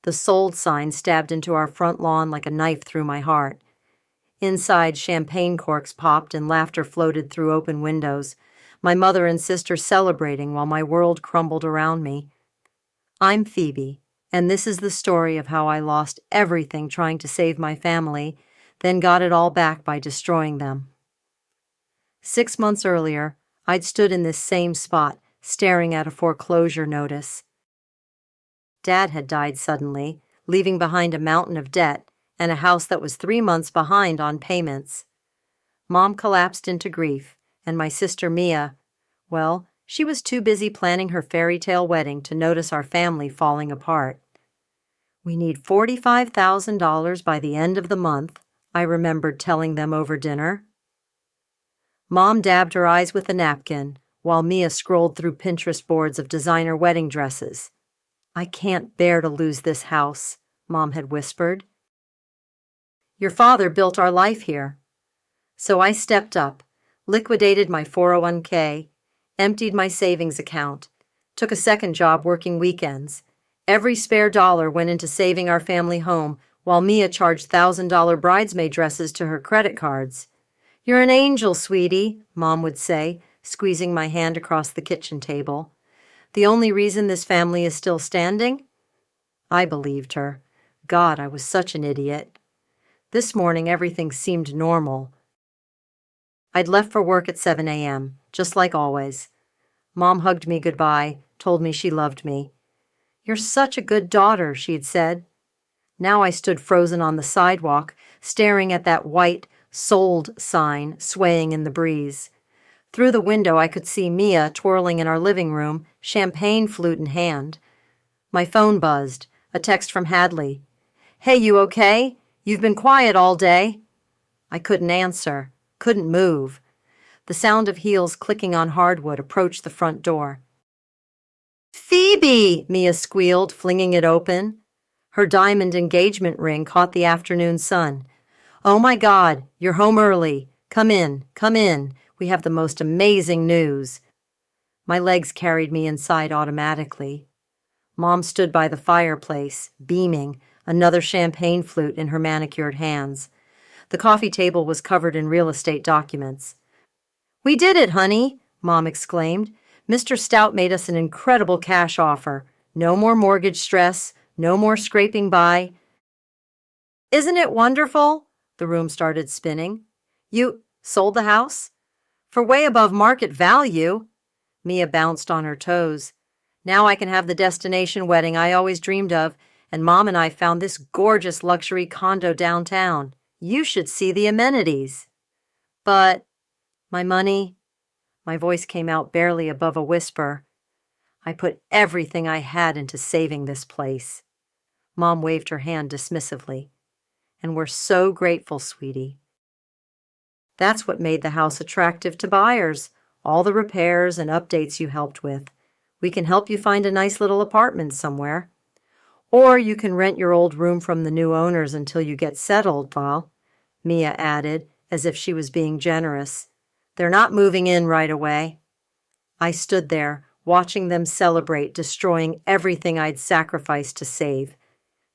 The sold sign stabbed into our front lawn like a knife through my heart. Inside, champagne corks popped and laughter floated through open windows, my mother and sister celebrating while my world crumbled around me. I'm Phoebe, and this is the story of how I lost everything trying to save my family, then got it all back by destroying them. 6 months earlier, I'd stood in this same spot, staring at a foreclosure notice. Dad had died suddenly, leaving behind a mountain of debt and a house that was 3 months behind on payments. Mom collapsed into grief, and my sister Mia, well, she was too busy planning her fairy tale wedding to notice our family falling apart. "We need $45,000 by the end of the month," I remembered telling them over dinner. Mom dabbed her eyes with a napkin, while Mia scrolled through Pinterest boards of designer wedding dresses. "I can't bear to lose this house," Mom had whispered. "Your father built our life here." So I stepped up, liquidated my 401k, emptied my savings account, took a second job working weekends. Every spare dollar went into saving our family home, while Mia charged $1,000 bridesmaid dresses to her credit cards. "You're an angel, sweetie," Mom would say, squeezing my hand across the kitchen table. "The only reason this family is still standing?" I believed her. God, I was such an idiot. This morning, everything seemed normal. I'd left for work at 7 a.m., just like always. Mom hugged me goodbye, told me she loved me. "You're such a good daughter," she'd said. Now I stood frozen on the sidewalk, staring at that white, sold sign swaying in the breeze. Through the window, I could see Mia twirling in our living room, champagne flute in hand. My phone buzzed, a text from Hadley. "Hey, you okay? You've been quiet all day." I couldn't answer, couldn't move. The sound of heels clicking on hardwood approached the front door. "Phoebe!" Mia squealed, flinging it open. Her diamond engagement ring caught the afternoon sun. "Oh my God, you're home early. Come in, come in. We have the most amazing news." My legs carried me inside automatically. Mom stood by the fireplace, beaming, another champagne flute in her manicured hands. The coffee table was covered in real estate documents. "We did it, honey," Mom exclaimed. "Mr. Stout made us an incredible cash offer. No more mortgage stress, no more scraping by." "Isn't it wonderful?" The room started spinning. "You sold the house?" "For way above market value." Mia bounced on her toes. "Now I can have the destination wedding I always dreamed of, and Mom and I found this gorgeous luxury condo downtown. You should see the amenities." "But my money?" My voice came out barely above a whisper. "I put everything I had into saving this place." Mom waved her hand dismissively. "And we're so grateful, sweetie." That's what made the house attractive to buyers, all the repairs and updates you helped with. We can help you find a nice little apartment somewhere. Or you can rent your old room from the new owners until you get settled, Val," Mia added, as if she was being generous. "They're not moving in right away." I stood there, watching them celebrate, destroying everything I'd sacrificed to save.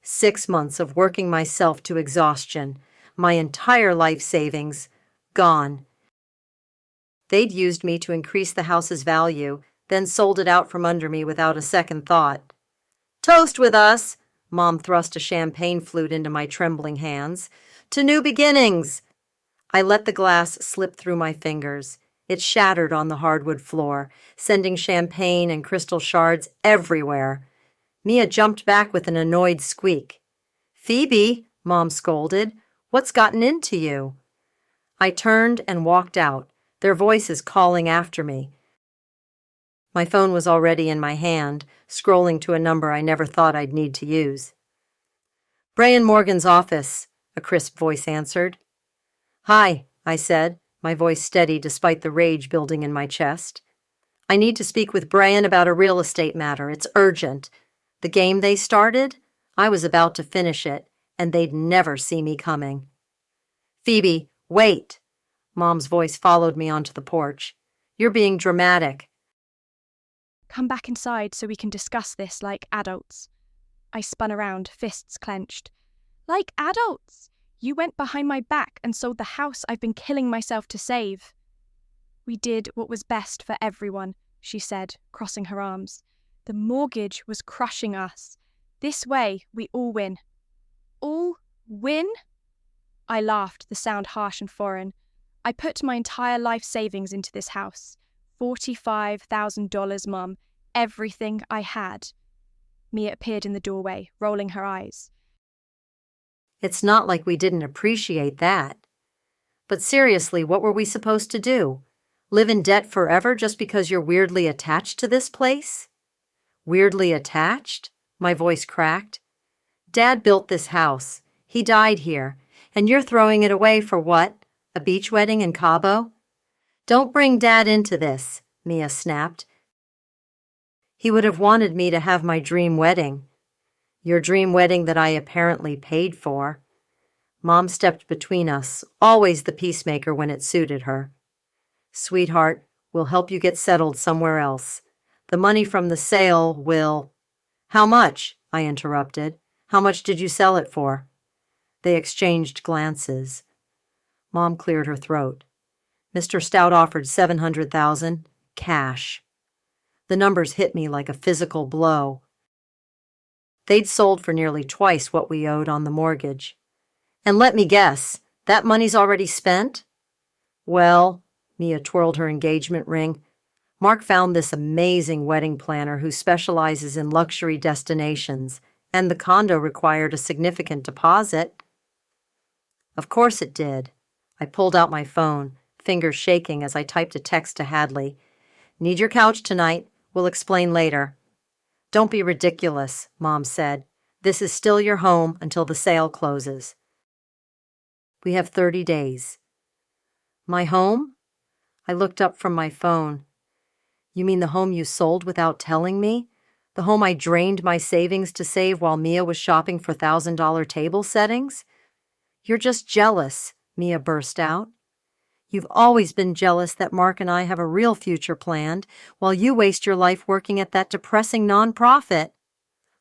6 months of working myself to exhaustion, my entire life savings, gone. They'd used me to increase the house's value, then sold it out from under me without a second thought. "Toast with us!" Mom thrust a champagne flute into my trembling hands. "To new beginnings!" I let the glass slip through my fingers. It shattered on the hardwood floor, sending champagne and crystal shards everywhere. Mia jumped back with an annoyed squeak. "Phoebe," Mom scolded, "what's gotten into you?" I turned and walked out, their voices calling after me. My phone was already in my hand, scrolling to a number I never thought I'd need to use. "Brian Morgan's office," a crisp voice answered. "Hi," I said, my voice steady despite the rage building in my chest. "I need to speak with Brian about a real estate matter. It's urgent. The game they started? I was about to finish it, and they'd never see me coming." "Phoebe, wait!" Mom's voice followed me onto the porch. "You're being dramatic." "Come back inside so we can discuss this like adults." I spun around, fists clenched. Like adults! You went behind my back and sold the house I've been killing myself to save. We did what was best for everyone, she said, crossing her arms. The mortgage was crushing us. This way, we all win. All win? I laughed, the sound harsh and foreign. I put my entire life savings into this house. $45,000, Mum. Everything I had. Mia appeared in the doorway, rolling her eyes. It's not like we didn't appreciate that. But seriously, what were we supposed to do? Live in debt forever just because you're weirdly attached to this place? Weirdly attached? My voice cracked. Dad built this house. He died here. And you're throwing it away for what? A beach wedding in Cabo? Don't bring Dad into this, Mia snapped. He would have wanted me to have my dream wedding. Your dream wedding that I apparently paid for. Mom stepped between us, always the peacemaker when it suited her. Sweetheart, we'll help you get settled somewhere else. The money from the sale will... How much? I interrupted. How much did you sell it for? They exchanged glances. Mom cleared her throat. Mr. Stout offered $700,000, cash. The numbers hit me like a physical blow. They'd sold for nearly twice what we owed on the mortgage. And let me guess, that money's already spent? Well, Mia twirled her engagement ring. Mark found this amazing wedding planner who specializes in luxury destinations, and the condo required a significant deposit. Of course it did. I pulled out my phone, fingers shaking as I typed a text to Hadley. Need your couch tonight. We'll explain later. Don't be ridiculous, Mom said. This is still your home until the sale closes. We have 30 days. My home? I looked up from my phone. You mean the home you sold without telling me? The home I drained my savings to save while Mia was shopping for $1,000 table settings? You're just jealous, Mia burst out. You've always been jealous that Mark and I have a real future planned, while you waste your life working at that depressing nonprofit.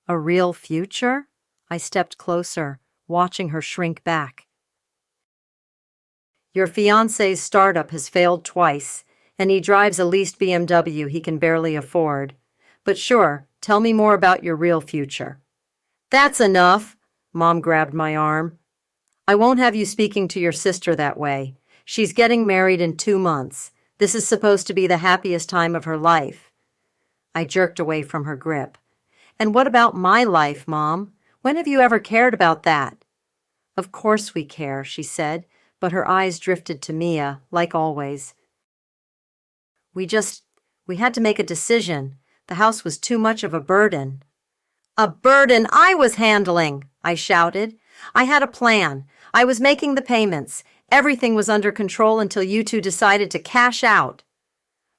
A real future? I stepped closer, watching her shrink back. Your fiancé's startup has failed twice, and he drives a leased BMW he can barely afford. But sure, tell me more about your real future. That's enough, Mom grabbed my arm. I won't have you speaking to your sister that way. She's getting married in 2 months. This is supposed to be the happiest time of her life. I jerked away from her grip. And what about my life, Mom? When have you ever cared about that? Of course we care, she said, but her eyes drifted to Mia, like always. We had to make a decision. The house was too much of a burden. A burden I was handling, I shouted. I had a plan. I was making the payments. Everything was under control until you two decided to cash out.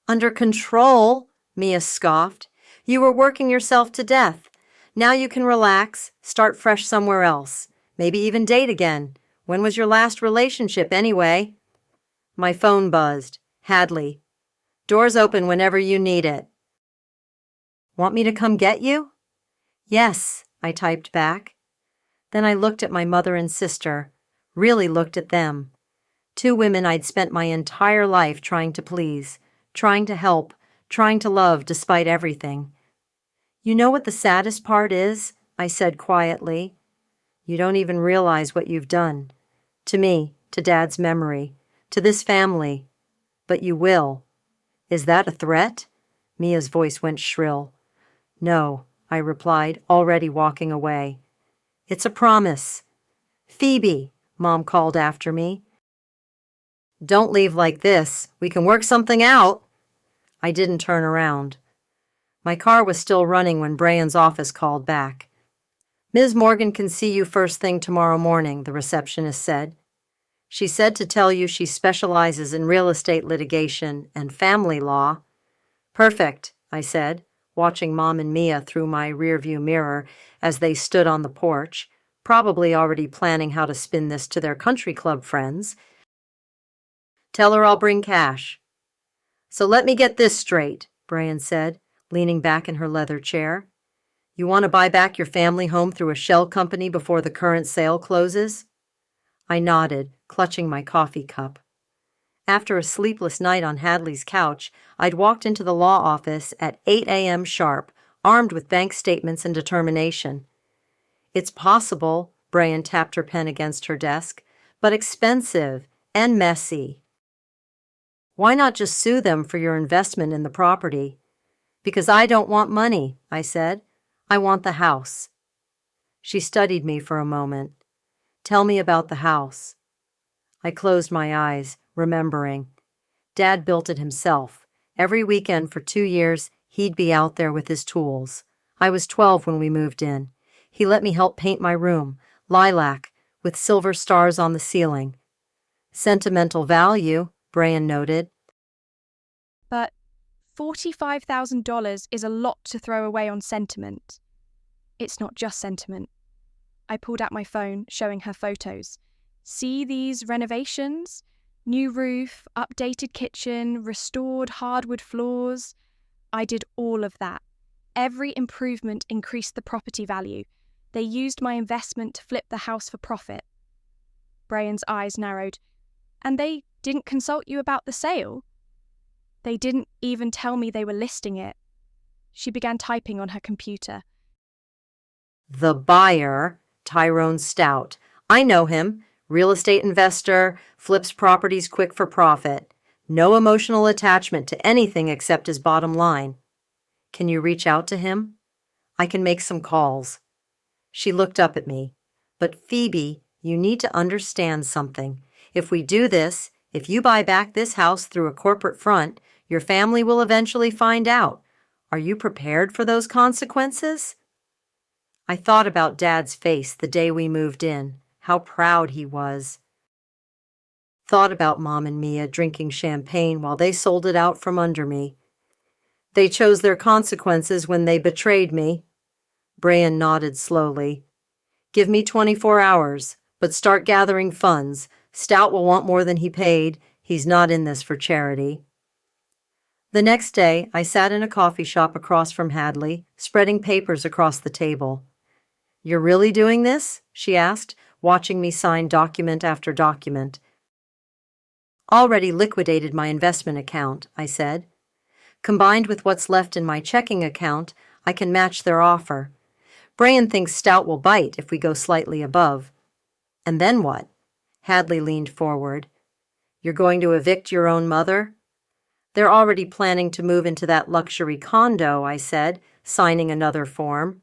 Under control? Mia scoffed. You were working yourself to death. Now you can relax, start fresh somewhere else. Maybe even date again. When was your last relationship, anyway? My phone buzzed. Hadley. Door's open whenever you need it. Want me to come get you? Yes, I typed back. Then I looked at my mother and sister, really looked at them. 2 women I'd spent my entire life trying to please, trying to help, trying to love despite everything. You know what the saddest part is? I said quietly. You don't even realize what you've done. To me, to Dad's memory, to this family. But you will. Is that a threat? Mia's voice went shrill. No, I replied, already walking away. It's a promise. Phoebe, Mom called after me. Don't leave like this. We can work something out. I didn't turn around. My car was still running when Brian's office called back. Ms. Morgan can see you first thing tomorrow morning, the receptionist said. She said to tell you she specializes in real estate litigation and family law. Perfect, I said, watching Mom and Mia through my rearview mirror as they stood on the porch, probably already planning how to spin this to their country club friends. Tell her I'll bring cash. So let me get this straight, Brian said, leaning back in her leather chair. You want to buy back your family home through a shell company before the current sale closes? I nodded, clutching my coffee cup. After a sleepless night on Hadley's couch, I'd walked into the law office at 8 a.m. sharp, armed with bank statements and determination. It's possible, Brian tapped her pen against her desk, but expensive and messy. Why not just sue them for your investment in the property? Because I don't want money, I said. I want the house. She studied me for a moment. Tell me about the house. I closed my eyes, remembering. Dad built it himself. Every weekend for 2 years, he'd be out there with his tools. I was 12 when we moved in. He let me help paint my room, lilac, with silver stars on the ceiling. Sentimental value, Brian noted. But $45,000 is a lot to throw away on sentiment. It's not just sentiment. I pulled out my phone, showing her photos. See these renovations? New roof, updated kitchen, restored hardwood floors. I did all of that. Every improvement increased the property value. They used my investment to flip the house for profit. Brian's eyes narrowed. And they didn't consult you about the sale? They didn't even tell me they were listing it. She began typing on her computer. The buyer, Tyrone Stout. I know him. Real estate investor, flips properties quick for profit. No emotional attachment to anything except his bottom line. Can you reach out to him? I can make some calls. She looked up at me. But Phoebe, you need to understand something. If we do this, if you buy back this house through a corporate front, your family will eventually find out. Are you prepared for those consequences? I thought about Dad's face the day we moved in, how proud he was. Thought about Mom and Mia drinking champagne while they sold it out from under me. They chose their consequences when they betrayed me. Brian nodded slowly. Give me 24 hours, but start gathering funds. Stout will want more than he paid. He's not in this for charity. The next day, I sat in a coffee shop across from Hadley, spreading papers across the table. You're really doing this? She asked, watching me sign document after document. Already liquidated my investment account, I said. Combined with what's left in my checking account, I can match their offer. Brian thinks Stout will bite if we go slightly above. And then what? Hadley leaned forward. You're going to evict your own mother? They're already planning to move into that luxury condo, I said, signing another form.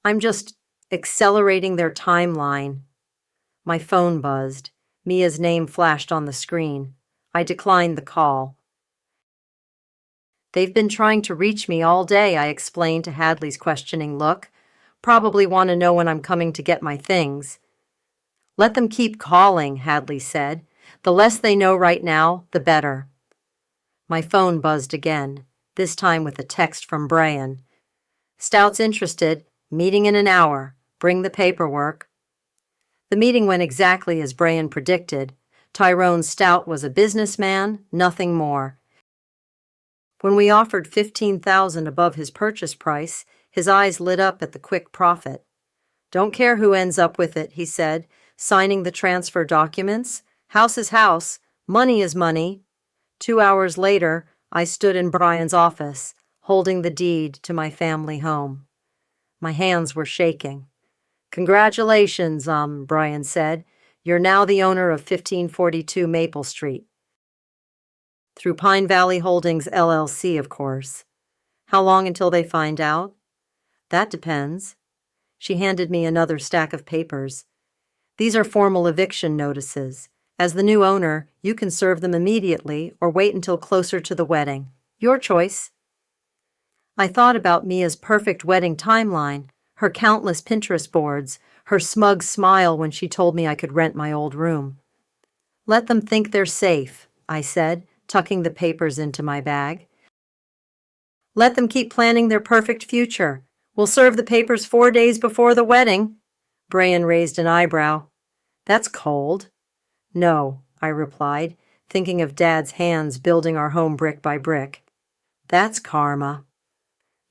I'm just accelerating their timeline. My phone buzzed. Mia's name flashed on the screen. I declined the call. They've been trying to reach me all day, I explained to Hadley's questioning look. Probably want to know when I'm coming to get my things. Let them keep calling, Hadley said. The less they know right now, the better. My phone buzzed again, this time with a text from Brian. Stout's interested. Meeting in an hour. Bring the paperwork. The meeting went exactly as Brian predicted. Tyrone Stout was a businessman, nothing more. When we offered $15,000 above his purchase price, his eyes lit up at the quick profit. Don't care who ends up with it, he said, signing the transfer documents. House is house. Money is money. 2 hours later, I stood in Brian's office, holding the deed to my family home. My hands were shaking. Congratulations, Brian said. You're now the owner of 1542 Maple Street. Through Pine Valley Holdings, LLC, of course. How long until they find out? That depends. She handed me another stack of papers. These are formal eviction notices. As the new owner, you can serve them immediately or wait until closer to the wedding. Your choice. I thought about Mia's perfect wedding timeline, her countless Pinterest boards, her smug smile when she told me I could rent my old room. Let them think they're safe, I said, tucking the papers into my bag. Let them keep planning their perfect future. We'll serve the papers 4 days before the wedding. Brian raised an eyebrow. That's cold. No, I replied, thinking of Dad's hands building our home brick by brick. That's karma.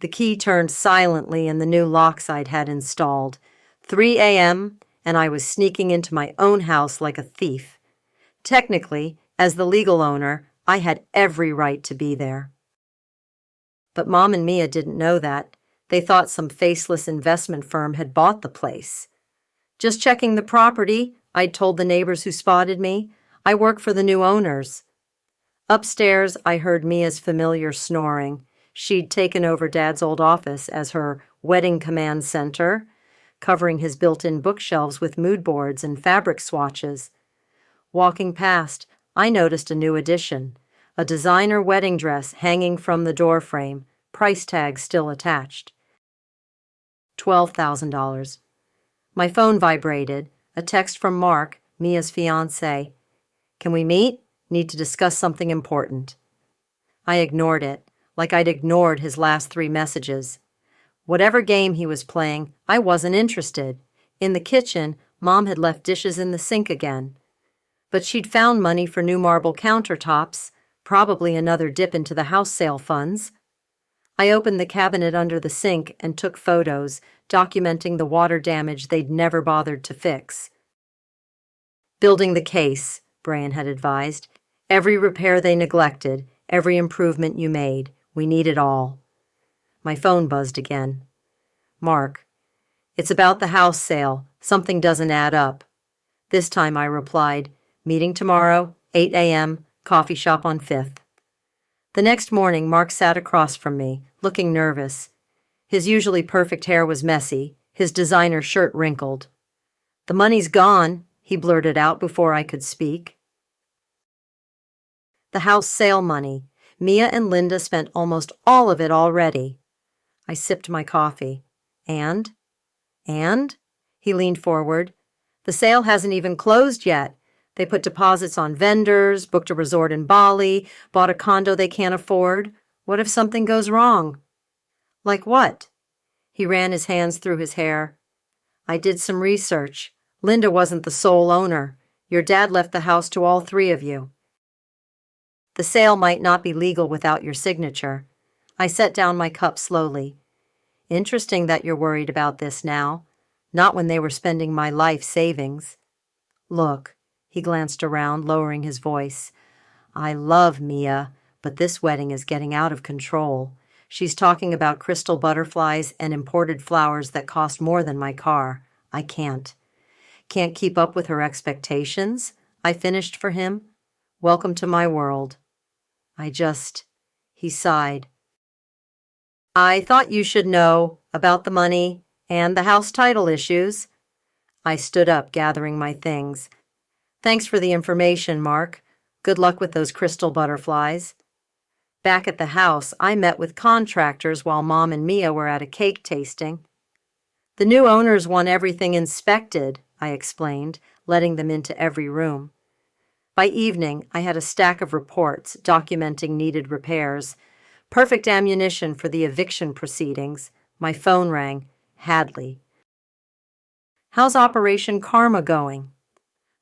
The key turned silently in the new locks I'd had installed. 3 a.m., and I was sneaking into my own house like a thief. Technically, as the legal owner, I had every right to be there. But Mom and Mia didn't know that. They thought some faceless investment firm had bought the place. Just checking the property, I'd told the neighbors who spotted me. I work for the new owners. Upstairs, I heard Mia's familiar snoring. She'd taken over Dad's old office as her wedding command center, covering his built-in bookshelves with mood boards and fabric swatches. Walking past, I noticed a new addition, a designer wedding dress hanging from the doorframe, price tag still attached. $12,000. My phone vibrated, a text from Mark, Mia's fiancé. Can we meet? Need to discuss something important. I ignored it, like I'd ignored his last 3 messages. Whatever game he was playing, I wasn't interested. In the kitchen, Mom had left dishes in the sink again. But she'd found money for new marble countertops, probably another dip into the house sale funds. I opened the cabinet under the sink and took photos, documenting the water damage they'd never bothered to fix. Building the case, Brian had advised. Every repair they neglected, every improvement you made, we need it all. My phone buzzed again. Mark, it's about the house sale. Something doesn't add up. This time I replied, meeting tomorrow, 8 a.m., coffee shop on 5th. The next morning, Mark sat across from me, looking nervous. His usually perfect hair was messy, his designer shirt wrinkled. The money's gone, he blurted out before I could speak. The house sale money. Mia and Linda spent almost all of it already. I sipped my coffee. And? He leaned forward. The sale hasn't even closed yet. They put deposits on vendors, booked a resort in Bali, bought a condo they can't afford. What if something goes wrong? Like what? He ran his hands through his hair. I did some research. Linda wasn't the sole owner. Your dad left the house to all 3 of you. The sale might not be legal without your signature. I set down my cup slowly. Interesting that you're worried about this now. Not when they were spending my life savings. Look, he glanced around, lowering his voice. I love Mia, but this wedding is getting out of control. She's talking about crystal butterflies and imported flowers that cost more than my car. I can't. Can't keep up with her expectations? I finished for him. Welcome to my world. He sighed. I thought you should know about the money and the house title issues. I stood up, gathering my things. Thanks for the information, Mark. Good luck with those crystal butterflies. Back at the house, I met with contractors while Mom and Mia were at a cake tasting. The new owners want everything inspected, I explained, letting them into every room. By evening, I had a stack of reports documenting needed repairs. Perfect ammunition for the eviction proceedings. My phone rang. Hadley. How's Operation Karma going?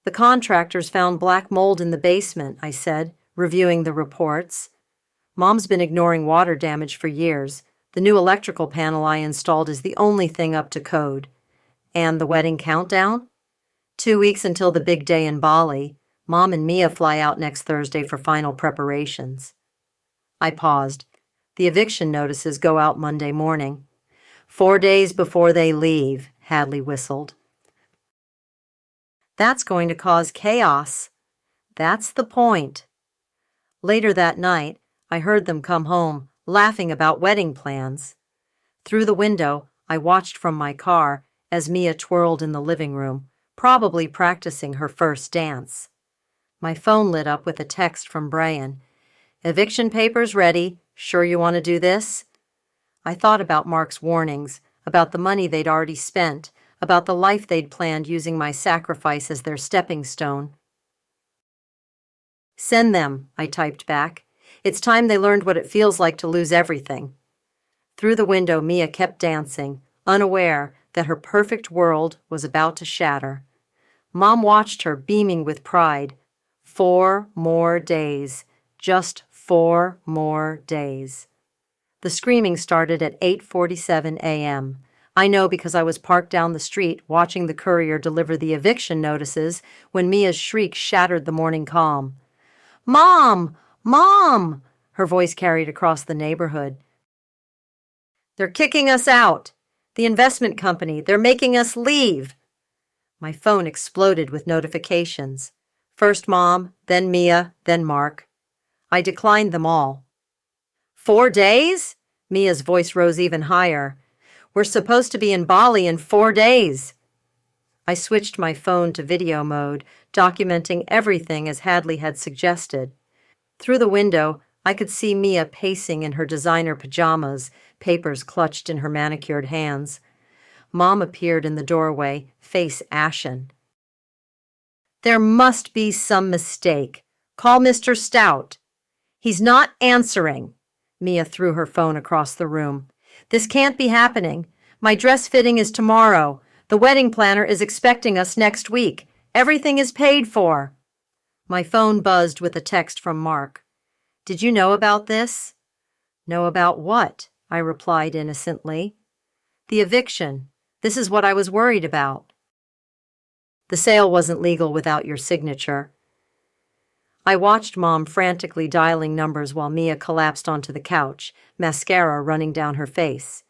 The contractors found black mold in the basement, I said, reviewing the reports. Mom's been ignoring water damage for years. The new electrical panel I installed is the only thing up to code. And the wedding countdown? 2 weeks until the big day in Bali. Mom and Mia fly out next Thursday for final preparations. I paused. The eviction notices go out Monday morning. 4 days before they leave, Hadley whistled. That's going to cause chaos. That's the point. Later that night, I heard them come home, laughing about wedding plans. Through the window, I watched from my car as Mia twirled in the living room, probably practicing her first dance. My phone lit up with a text from Brian. Eviction papers ready. Sure you want to do this? I thought about Mark's warnings, about the money they'd already spent, about the life they'd planned using my sacrifice as their stepping stone. Send them, I typed back. It's time they learned what it feels like to lose everything. Through the window, Mia kept dancing, unaware that her perfect world was about to shatter. Mom watched her, beaming with pride. 4 more days. Just 4 more days. The screaming started at 8:47 a.m. I know because I was parked down the street watching the courier deliver the eviction notices when Mia's shriek shattered the morning calm. "Mom! Mom!" her voice carried across the neighborhood. "They're kicking us out. The investment company, they're making us leave." My phone exploded with notifications. First Mom, then Mia, then Mark. I declined them all. 4 days? Mia's voice rose even higher. "We're supposed to be in Bali in 4 days." I switched my phone to video mode, documenting everything as Hadley had suggested. Through the window, I could see Mia pacing in her designer pajamas, papers clutched in her manicured hands. Mom appeared in the doorway, face ashen. "There must be some mistake. Call Mr. Stout." "He's not answering." Mia threw her phone across the room. "This can't be happening. My dress fitting is tomorrow. The wedding planner is expecting us next week. Everything is paid for." My phone buzzed with a text from Mark. "Did you know about this?" "Know about what?" I replied innocently. "The eviction. This is what I was worried about." "The sale wasn't legal without your signature." I watched Mom frantically dialing numbers while Mia collapsed onto the couch, mascara running down her face.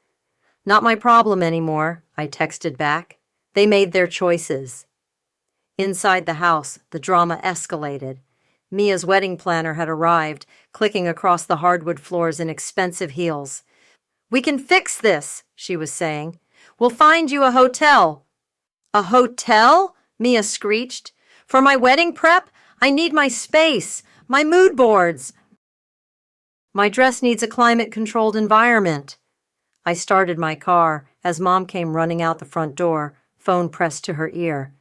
"Not my problem anymore," I texted back. "They made their choices." Inside the house, the drama escalated. Mia's wedding planner had arrived, clicking across the hardwood floors in expensive heels. "We can fix this," she was saying. "We'll find you a hotel." "A hotel?" Mia screeched. "For my wedding prep? I need my space, my mood boards." "My dress needs a climate-controlled environment." I started my car as Mom came running out the front door, phone pressed to her ear.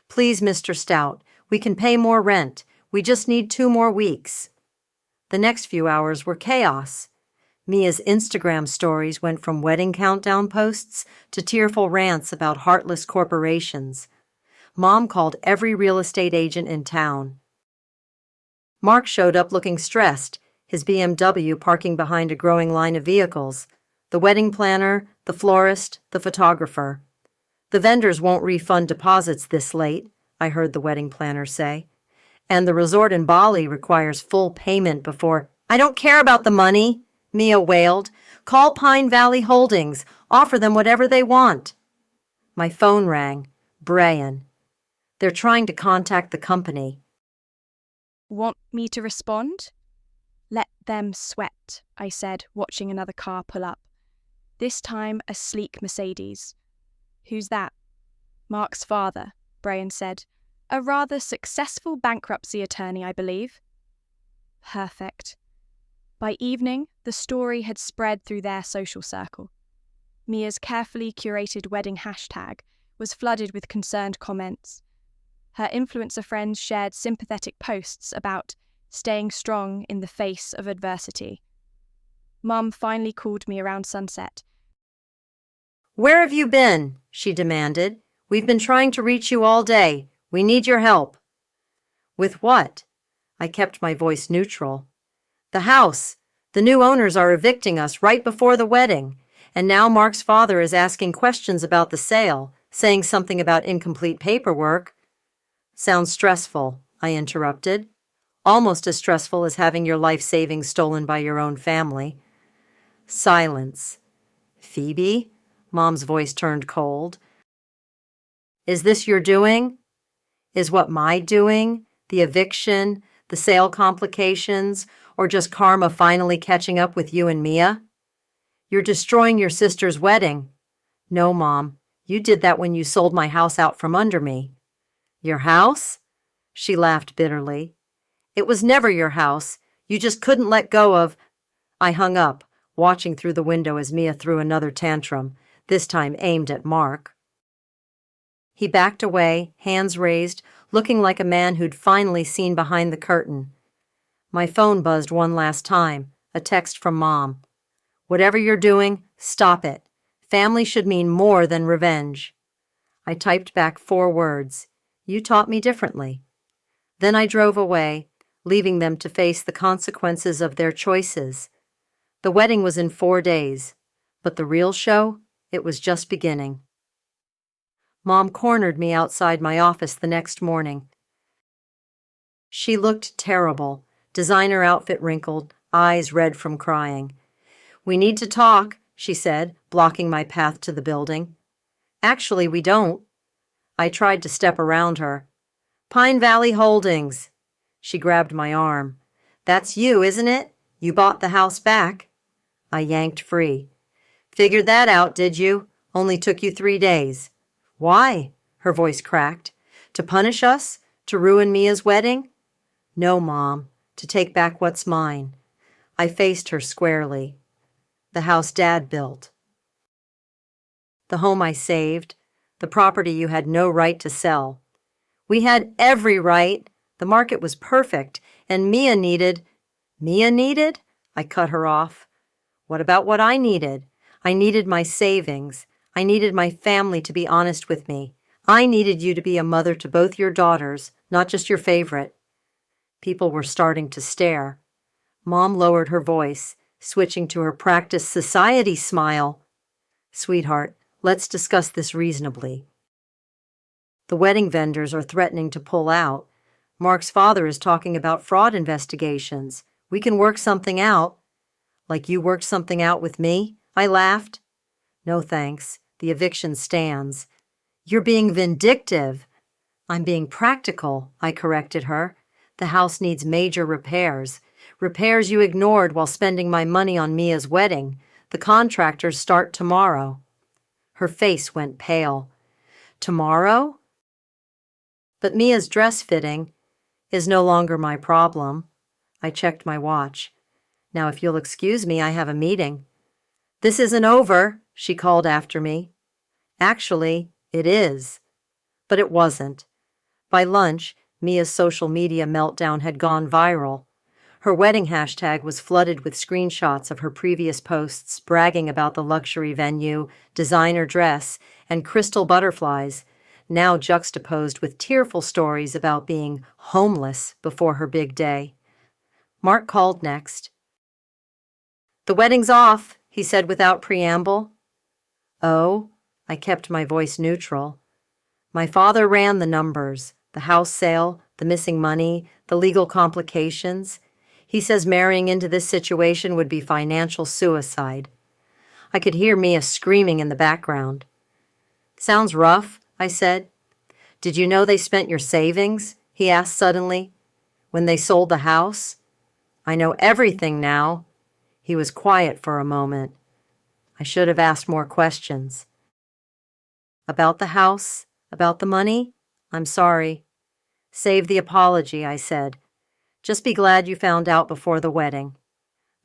"Please, Mr. Stout, we can pay more rent. We just need 2 more weeks." The next few hours were chaos. Mia's Instagram stories went from wedding countdown posts to tearful rants about heartless corporations. Mom called every real estate agent in town. Mark showed up looking stressed, his BMW parking behind a growing line of vehicles. The wedding planner, the florist, the photographer. "The vendors won't refund deposits this late," I heard the wedding planner say. "And the resort in Bali requires full payment before—" "I don't care about the money," Mia wailed. "Call Pine Valley Holdings. Offer them whatever they want." My phone rang. Brian. "They're trying to contact the company." Want me to respond? "Let them sweat," I said, watching another car pull up. This time a sleek Mercedes. "Who's that?" "Mark's father," Brian said. "A rather successful bankruptcy attorney, I believe." Perfect. By evening, the story had spread through their social circle. Mia's carefully curated wedding hashtag was flooded with concerned comments. Her influencer friends shared sympathetic posts about staying strong in the face of adversity. Mum finally called me around sunset. "Where have you been?" she demanded. "We've been trying to reach you all day. We need your help." "With what?" I kept my voice neutral. "The house. The new owners are evicting us right before the wedding, and now Mark's father is asking questions about the sale, saying something about incomplete paperwork." "Sounds stressful," I interrupted. "Almost as stressful as having your life savings stolen by your own family." Silence. "Phoebe?" Mom's voice turned cold. "Is this your doing?" "Is what my doing? The eviction, the sale complications, or just karma finally catching up with you and Mia?" "You're destroying your sister's wedding." "No, Mom. You did that when you sold my house out from under me." "Your house?" She laughed bitterly. "It was never your house. You just couldn't let go of—" I hung up, watching through the window as Mia threw another tantrum, this time aimed at Mark. He backed away, hands raised, looking like a man who'd finally seen behind the curtain. My phone buzzed one last time, a text from Mom. "Whatever you're doing, stop it. Family should mean more than revenge." I typed back 4 words. "You taught me differently." Then I drove away, leaving them to face the consequences of their choices. The wedding was in 4 days, but the real show, it was just beginning. Mom cornered me outside my office the next morning. She looked terrible, designer outfit wrinkled, eyes red from crying. "We need to talk," she said, blocking my path to the building. "Actually, we don't." I tried to step around her. "Pine Valley Holdings." She grabbed my arm. "That's you, isn't it? You bought the house back." I yanked free. "Figured that out, did you? Only took you 3 days." "Why?" Her voice cracked. "To punish us? To ruin Mia's wedding?" "No, Mom. To take back what's mine." I faced her squarely. "The house Dad built. The home I saved. The property you had no right to sell." "We had every right. The market was perfect, and Mia needed—" "Mia needed?" I cut her off. "What about what I needed? I needed my savings. I needed my family to be honest with me. I needed you to be a mother to both your daughters, not just your favorite." People were starting to stare. Mom lowered her voice, switching to her practiced society smile. "Sweetheart, let's discuss this reasonably. The wedding vendors are threatening to pull out. Mark's father is talking about fraud investigations. We can work something out." "Like you worked something out with me?" I laughed. "No thanks. The eviction stands." "You're being vindictive." "I'm being practical," I corrected her. "The house needs major repairs. Repairs you ignored while spending my money on Mia's wedding. The contractors start tomorrow." Her face went pale. "Tomorrow?" "But Mia's dress fitting is no longer my problem." I checked my watch. "Now, if you'll excuse me, I have a meeting." "This isn't over," she called after me. Actually, it is. But it wasn't. By lunch, Mia's social media meltdown had gone viral. Her wedding hashtag was flooded with screenshots of her previous posts bragging about the luxury venue, designer dress, and crystal butterflies, now juxtaposed with tearful stories about being homeless before her big day. Mark called next. "The wedding's off," he said without preamble. "Oh?" I kept my voice neutral. "My father ran the numbers, the house sale, the missing money, the legal complications. He says marrying into this situation would be financial suicide." I could hear Mia screaming in the background. "Sounds rough," I said. "Did you know they spent your savings?" he asked suddenly. "When they sold the house?" "I know everything now." He was quiet for a moment. I should have asked more questions. "About the house? About the money? I'm sorry." "Save the apology," I said. "Just be glad you found out before the wedding."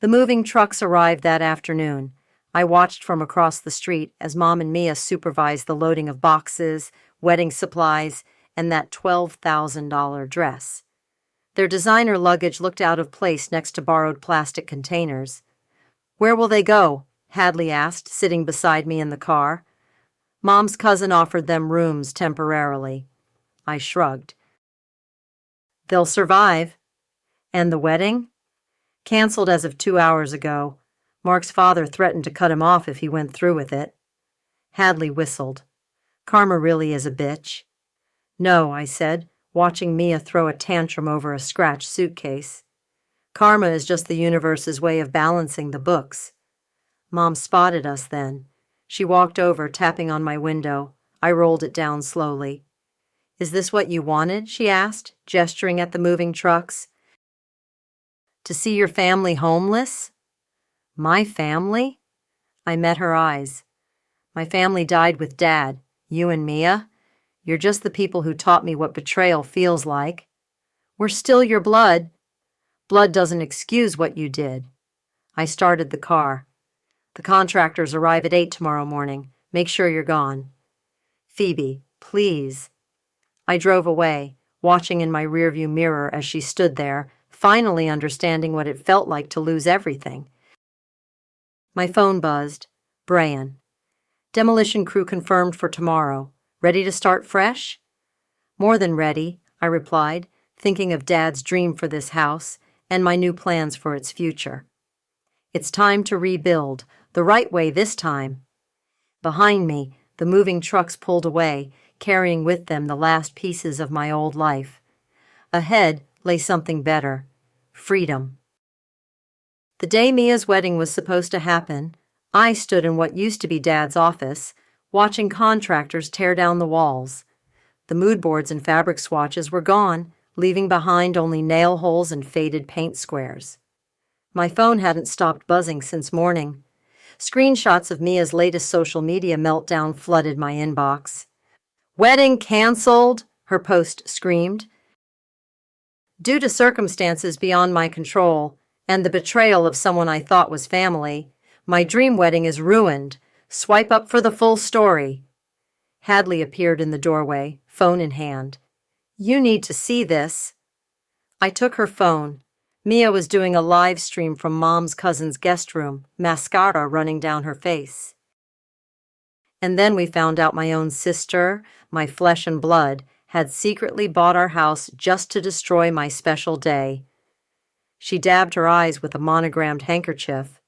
The moving trucks arrived that afternoon. I watched from across the street as Mom and Mia supervised the loading of boxes, wedding supplies, and that $12,000 dress. Their designer luggage looked out of place next to borrowed plastic containers. "Where will they go?" Hadley asked, sitting beside me in the car. Mom's cousin offered them rooms temporarily. I shrugged. "They'll survive." "And the wedding?" "Canceled as of 2 hours ago. Mark's father threatened to cut him off if he went through with it." Hadley whistled. "Karma really is a bitch." "No," I said, watching Mia throw a tantrum over a scratched suitcase. "Karma is just the universe's way of balancing the books." Mom spotted us then. She walked over, tapping on my window. I rolled it down slowly. "Is this what you wanted?" she asked, gesturing at the moving trucks. "To see your family homeless?" "My family?" I met her eyes. "My family died with Dad. You and Mia? You're just the people who taught me what betrayal feels like." "We're still your blood." "Blood doesn't excuse what you did." I started the car. "The contractors arrive at 8 tomorrow morning. Make sure you're gone." "Phoebe, please." I drove away, watching in my rearview mirror as she stood there, finally understanding what it felt like to lose everything. My phone buzzed. Brian. "Demolition crew confirmed for tomorrow. Ready to start fresh?" "More than ready," I replied, thinking of Dad's dream for this house and my new plans for its future. It's time to rebuild, the right way this time. Behind me, the moving trucks pulled away, carrying with them the last pieces of my old life. Ahead lay something better: freedom. The day Mia's wedding was supposed to happen, I stood in what used to be Dad's office, watching contractors tear down the walls. The mood boards and fabric swatches were gone, leaving behind only nail holes and faded paint squares. My phone hadn't stopped buzzing since morning. Screenshots of Mia's latest social media meltdown flooded my inbox. "Wedding canceled," her post screamed. "Due to circumstances beyond my control and the betrayal of someone I thought was family, my dream wedding is ruined. Swipe up for the full story." Hadley appeared in the doorway, phone in hand. "You need to see this." I took her phone. Mia was doing a live stream from Mom's cousin's guest room, mascara running down her face. And then we found out my own sister, my flesh and blood, had secretly bought our house just to destroy my special day. She dabbed her eyes with a monogrammed handkerchief.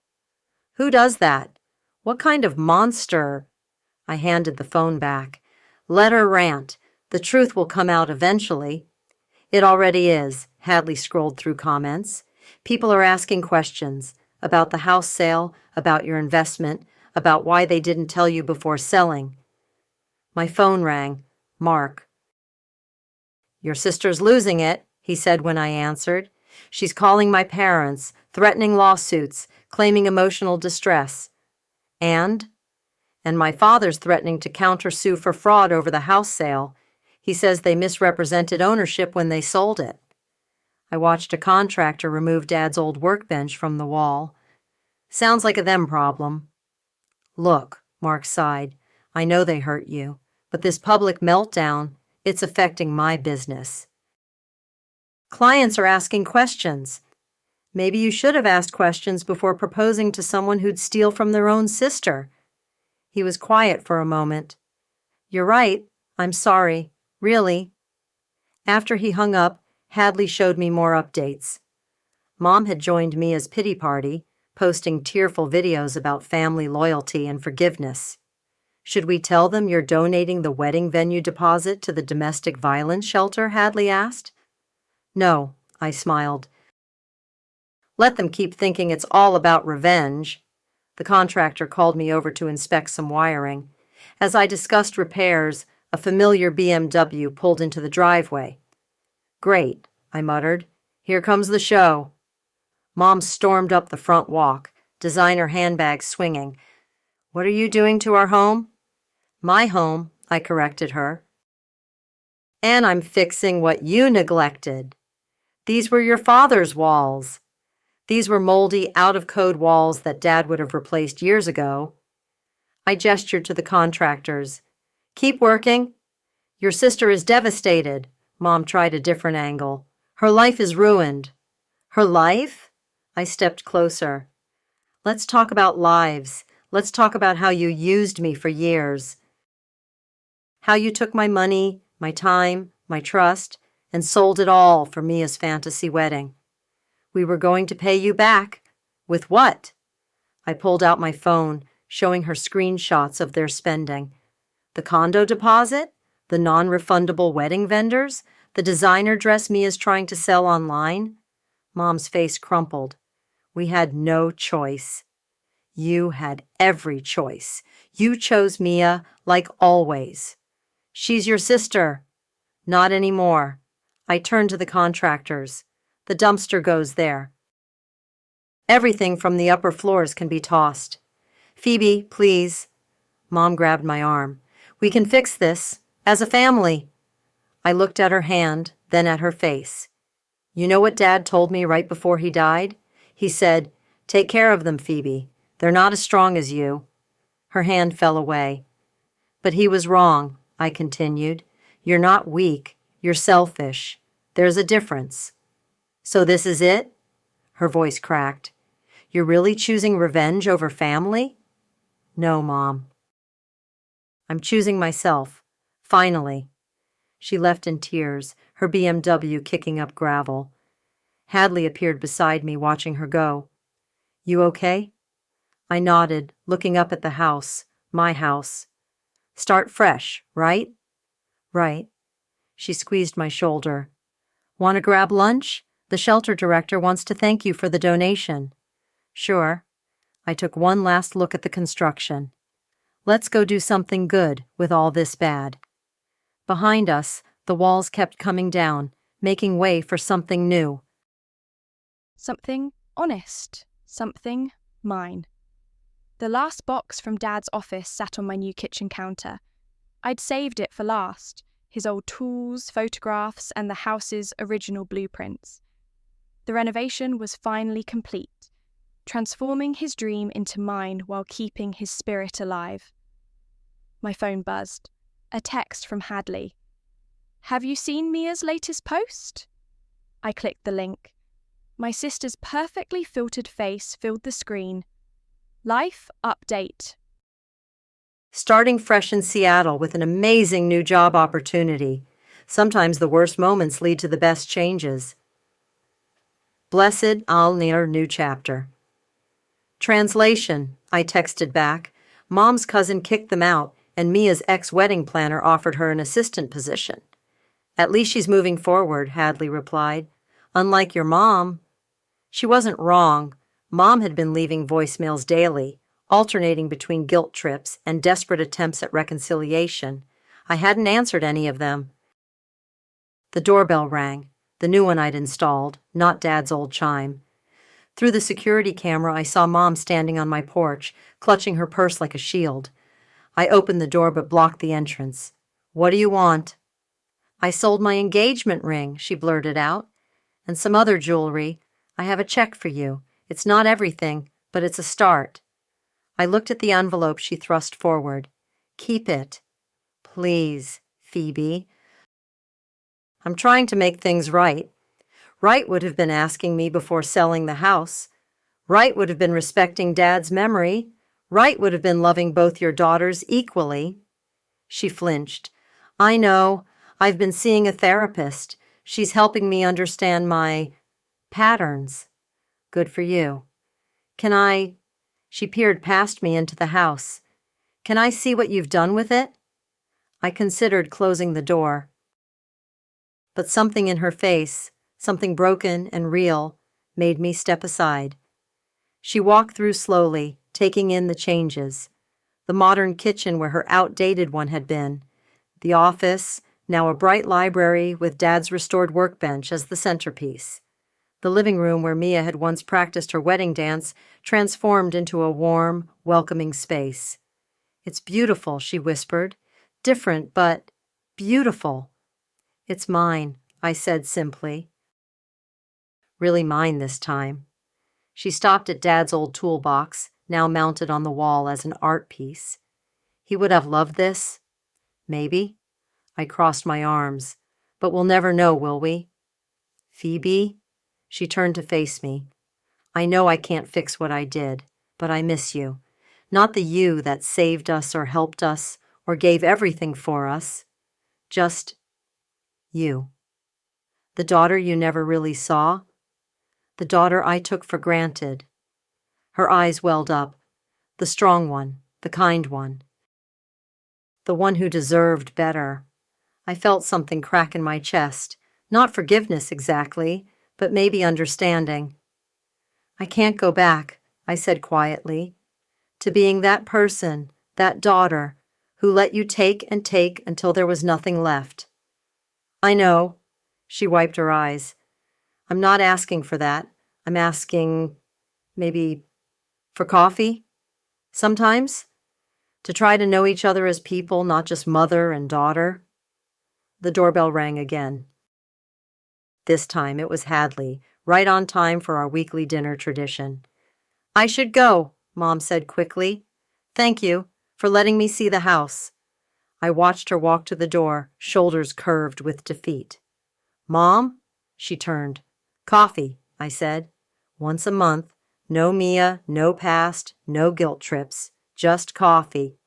"Who does that? What kind of monster?" I handed the phone back. "Let her rant. The truth will come out eventually." "It already is," Hadley scrolled through comments. "People are asking questions about the house sale, about your investment, about why they didn't tell you before selling." My phone rang. Mark. "Your sister's losing it," he said when I answered. "She's calling my parents, threatening lawsuits, claiming emotional distress. And my father's threatening to countersue for fraud over the house sale. He says they misrepresented ownership when they sold it." I watched a contractor remove Dad's old workbench from the wall. "Sounds like a them problem." "Look," Mark sighed, "I know they hurt you, but this public meltdown, it's affecting my business. Clients are asking questions. Maybe you should have asked questions before proposing to someone who'd steal from their own sister." He was quiet for a moment. "You're right. I'm sorry. Really." After he hung up, Hadley showed me more updates. Mom had joined Mia's pity party, posting tearful videos about family loyalty and forgiveness. "Should we tell them you're donating the wedding venue deposit to the domestic violence shelter?" Hadley asked. "No," I smiled. "Let them keep thinking it's all about revenge." The contractor called me over to inspect some wiring. As I discussed repairs, a familiar BMW pulled into the driveway. "Great," I muttered. "Here comes the show." Mom stormed up the front walk, designer handbags swinging. "What are you doing to our home?" "My home," I corrected her. "And I'm fixing what you neglected. These were your father's walls." These were moldy, out-of-code walls that Dad would have replaced years ago. I gestured to the contractors. "Keep working." "Your sister is devastated." Mom tried a different angle. "Her life is ruined." "Her life?" I stepped closer. "Let's talk about lives. Let's talk about how you used me for years. How you took my money, my time, my trust, and sold it all for Mia's fantasy wedding. We were going to pay you back. With what?" I pulled out my phone, showing her screenshots of their spending. "The condo deposit? The non-refundable wedding vendors? The designer dress Mia's trying to sell online?" Mom's face crumpled. "We had no choice." "You had every choice. You chose Mia, like always." "She's your sister." "Not anymore." I turned to the contractors. "The dumpster goes there. Everything from the upper floors can be tossed." "Phoebe, please." Mom grabbed my arm. "We can fix this, as a family." I looked at her hand, then at her face. "You know what Dad told me right before he died? He said, 'Take care of them, Phoebe. They're not as strong as you.'" Her hand fell away. "But he was wrong," I continued. "You're not weak. You're selfish. There's a difference." "So this is it?" Her voice cracked. "You're really choosing revenge over family?" "No, Mom. I'm choosing myself. Finally." She left in tears, her BMW kicking up gravel. Hadley appeared beside me, watching her go. You okay? I nodded, looking up at the house, my house. Start fresh, right? Right. She squeezed my shoulder. Want to grab lunch? The shelter director wants to thank you for the donation. Sure. I took one last look at the construction. Let's go do something good with all this bad. Behind us, the walls kept coming down, making way for something new. Something honest. Something mine. The last box from Dad's office sat on my new kitchen counter. I'd saved it for last, his old tools, photographs, and the house's original blueprints. The renovation was finally complete, transforming his dream into mine while keeping his spirit alive. My phone buzzed. A text from Hadley. Have you seen Mia's latest post? I clicked the link. My sister's perfectly filtered face filled the screen. Life update. Starting fresh in Seattle with an amazing new job opportunity. Sometimes the worst moments lead to the best changes. Blessed Al-Nir new chapter. Translation, I texted back. Mom's cousin kicked them out, and Mia's ex-wedding planner offered her an assistant position. At least she's moving forward, Hadley replied. Unlike your mom. She wasn't wrong. Mom had been leaving voicemails daily, alternating between guilt trips and desperate attempts at reconciliation. I hadn't answered any of them. The doorbell rang, the new one I'd installed, not Dad's old chime. Through the security camera, I saw Mom standing on my porch, clutching her purse like a shield. I opened the door but blocked the entrance. What do you want? I sold my engagement ring, she blurted out. And some other jewelry. I have a check for you. It's not everything, but it's a start. I looked at the envelope she thrust forward. Keep it. Please, Phoebe. I'm trying to make things right. Right would have been asking me before selling the house. Right would have been respecting Dad's memory. Right would have been loving both your daughters equally. She flinched. I know. I've been seeing a therapist. She's helping me understand my patterns. Good for you. Can I... She peered past me into the house. Can I see what you've done with it? I considered closing the door. But something in her face, something broken and real, made me step aside. She walked through slowly, taking in the changes. The modern kitchen where her outdated one had been. The office, now a bright library with Dad's restored workbench as the centerpiece. The living room where Mia had once practiced her wedding dance transformed into a warm, welcoming space. It's beautiful, she whispered. Different, but beautiful. It's mine, I said simply. Really mine this time. She stopped at Dad's old toolbox, now mounted on the wall as an art piece. He would have loved this? Maybe. I crossed my arms. But we'll never know, will we? Phoebe? She turned to face me. I know I can't fix what I did, but I miss you. Not the you that saved us or helped us or gave everything for us. Just you. The daughter you never really saw. The daughter I took for granted. Her eyes welled up. The strong one, the kind one. The one who deserved better. I felt something crack in my chest. Not forgiveness exactly, but maybe understanding. I can't go back, I said quietly, to being that person, that daughter, who let you take and take until there was nothing left. I know. She wiped her eyes. I'm not asking for that. I'm asking, maybe, for coffee? Sometimes? To try to know each other as people, not just mother and daughter? The doorbell rang again. This time it was Hadley, right on time for our weekly dinner tradition. I should go, Mom said quickly. Thank you for letting me see the house. I watched her walk to the door, shoulders curved with defeat. Mom? She turned. Coffee, I said. Once a month. No Mia, no past, no guilt trips. Just coffee.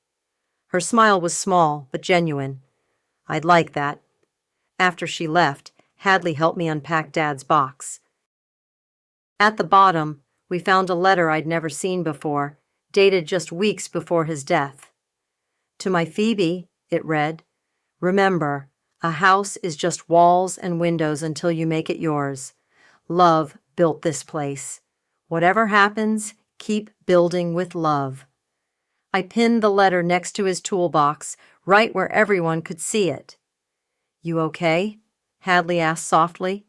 Her smile was small, but genuine. I'd like that. After she left, Hadley helped me unpack Dad's box. At the bottom We found a letter I'd never seen before, dated just weeks before his death. To my Phoebe, it read, "Remember, a house is just walls and windows until you make it yours. Love built this place. Whatever happens, keep building with love." I pinned the letter next to his toolbox, right where everyone could see it. "You okay?" Hadley asked softly.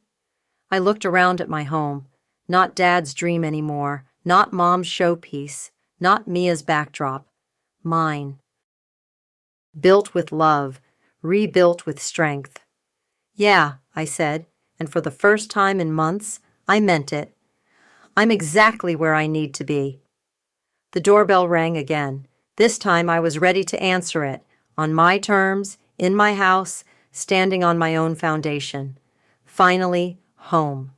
I looked around at my home. Not Dad's dream anymore, not Mom's showpiece, not Mia's backdrop. Mine. Built with love, rebuilt with strength. "Yeah," I said, and for the first time in months, I meant it. "I'm exactly where I need to be." The doorbell rang again. This time I was ready to answer it, on my terms, in my house, standing on my own foundation. Finally, home.